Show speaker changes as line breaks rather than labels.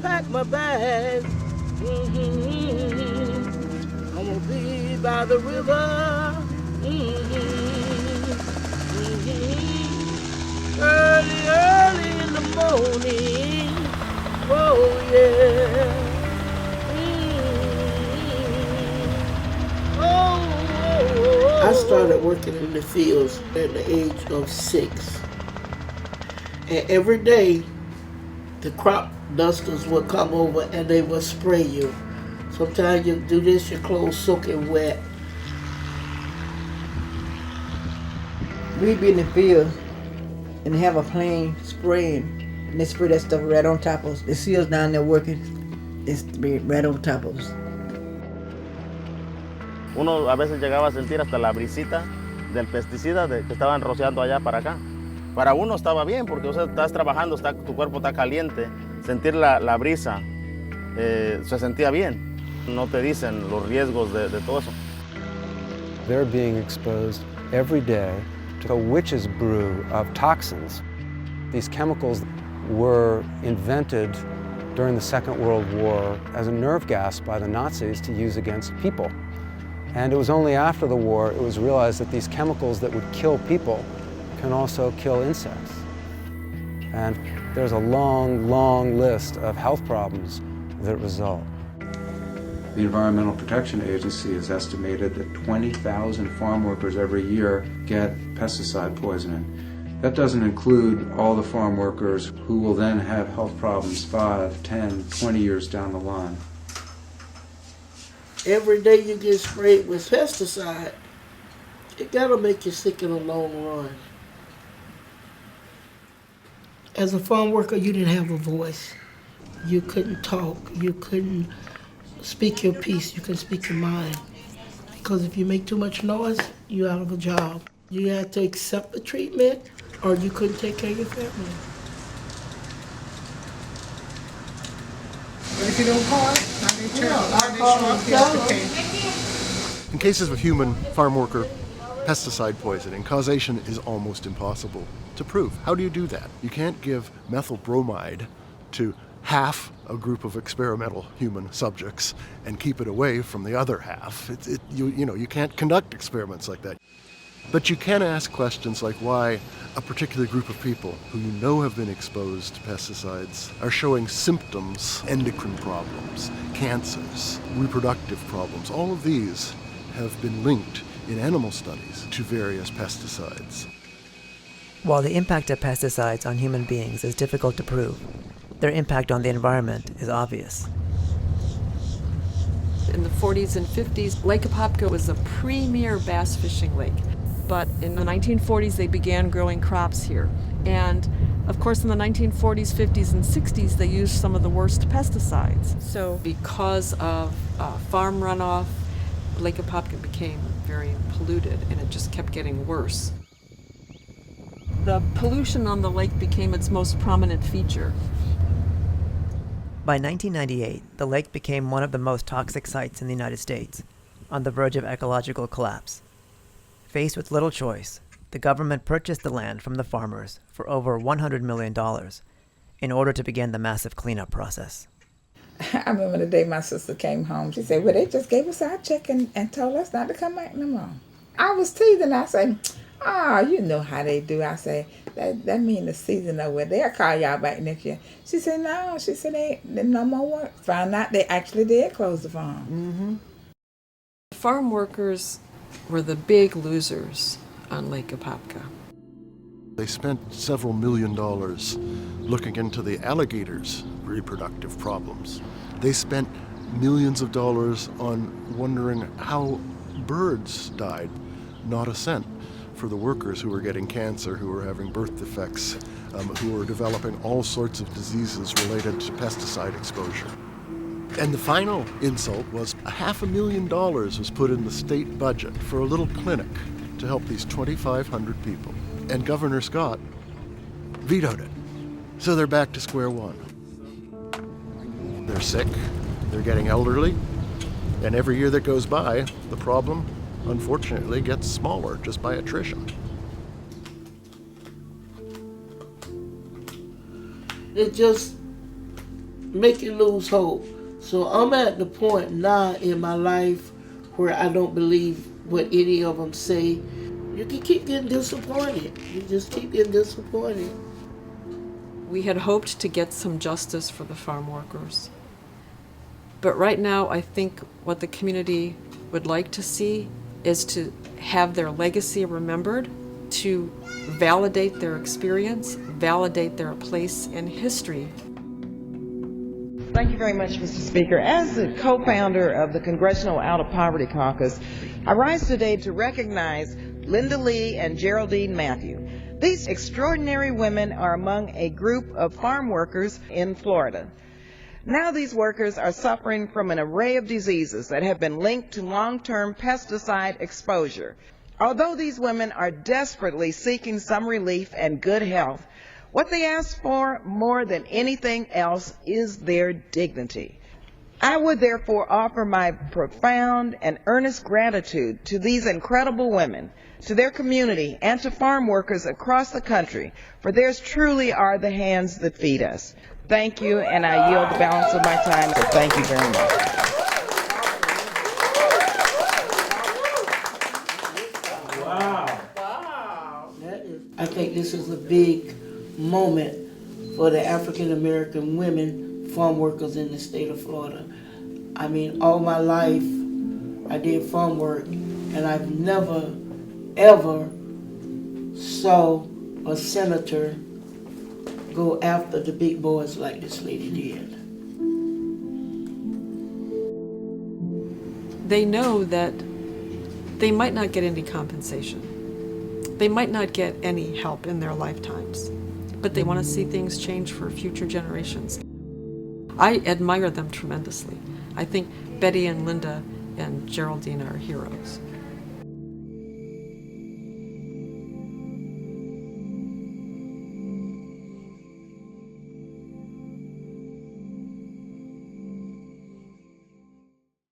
pack my bags. I'm gonna be by the river. Early, early in the morning. Oh yeah. I started working in the fields at the age of 6. And every day, the crop dusters would come over and they would spray you. Sometimes you do this, your clothes soaking wet.
We'd be in the field and they have a plane spraying, and they spray that stuff right on top of us. The seals down there working, they spray it right on top of us.
Uno a veces llegaba a sentir hasta la brisita del pesticida que estaban rociando allá para acá. Para uno estaba bien porque, o sea, estás trabajando, tu cuerpo está caliente. Sentir la brisa se sentía bien. No te dicen los riesgos de todo eso.
They're being exposed every day to a witch's brew of toxins. These chemicals were invented during the Second World War as a nerve gas by the Nazis to use against people. And it was only after the war it was realized that these chemicals that would kill people can also kill insects. And there's a long, long list of health problems that result.
The Environmental Protection Agency has estimated that 20,000 farm workers every year get pesticide poisoning. That doesn't include all the farm workers who will then have health problems 5, 10, 20 years down the line.
Every day you get sprayed with pesticide, it gotta make you sick in the long run. As a farm worker, you didn't have a voice. You couldn't talk. You couldn't speak your piece. You couldn't speak your mind. Because if you make too much noise, you're out of a job. You had to accept the treatment or you couldn't take care of your family.
But if you don't call it, now they show up here to pay.
In cases of human farm worker pesticide poisoning, causation is almost impossible to prove. How do you do that? You can't give methyl bromide to half a group of experimental human subjects and keep it away from the other half. You can't conduct experiments like that. But you can ask questions like why a particular group of people who you know have been exposed to pesticides are showing symptoms, endocrine problems, cancers, reproductive problems. All of these have been linked in animal studies to various pesticides.
While the impact of pesticides on human beings is difficult to prove, their impact on the environment is obvious.
In the 40s and 50s, Lake Apopka was a premier bass fishing lake. But in the 1940s, they began growing crops here. And of course, in the 1940s, 50s, and 60s, they used some of the worst pesticides. So because of farm runoff, Lake Apopka became very polluted, and it just kept getting worse. The pollution on the lake became its most prominent feature.
By 1998, the lake became one of the most toxic sites in the United States, on the verge of ecological collapse. Faced with little choice, the government purchased the land from the farmers for over $100 million in order to begin the massive cleanup process.
I remember the day my sister came home. She said, well, they just gave us our check and told us not to come back no more. I was teasing. I said, you know how they do. I say, that mean the season over. They'll call y'all back next year. She said, no. She said, they no more work. Found out they actually did close the farm.
Mm-hmm. Farm workers were the big losers on Lake Apopka.
They spent several $1 million looking into the alligators' reproductive problems. They spent millions of dollars on wondering how birds died. Not a cent for the workers who were getting cancer, who were having birth defects, who were developing all sorts of diseases related to pesticide exposure. And the final insult was $500,000 was put in the state budget for a little clinic to help these 2,500 people. And Governor Scott vetoed it. So they're back to square one. They're sick, they're getting elderly, and every year that goes by, the problem, unfortunately, gets smaller just by attrition.
It just make you lose hope. So I'm at the point now in my life where I don't believe what any of them say. You can keep getting disappointed. You just keep getting disappointed.
We had hoped to get some justice for the farm workers. But right now, I think what the community would like to see is to have their legacy remembered, to validate their experience, validate their place in history.
Thank you very much, Mr. Speaker. As the co-founder of the Congressional Out of Poverty Caucus, I rise today to recognize Linda Lee and Geraldine Matthew. These extraordinary women are among a group of farm workers in Florida. Now these workers are suffering from an array of diseases that have been linked to long-term pesticide exposure. Although these women are desperately seeking some relief and good health, what they ask for more than anything else is their dignity. I would therefore offer my profound and earnest gratitude to these incredible women, to their community, and to farm workers across the country, for theirs truly are the hands that feed us. Thank you, and I yield the balance of my time, so thank you very much.
I think this is a big moment for the African American women farm workers in the state of Florida. I mean, all my life I did farm work, and I've never, ever saw a senator go after the big boys like this lady did.
They know that they might not get any compensation. They might not get any help in their lifetimes, but they want to see things change for future generations. I admire them tremendously. I think Betty and Linda and Geraldine are heroes.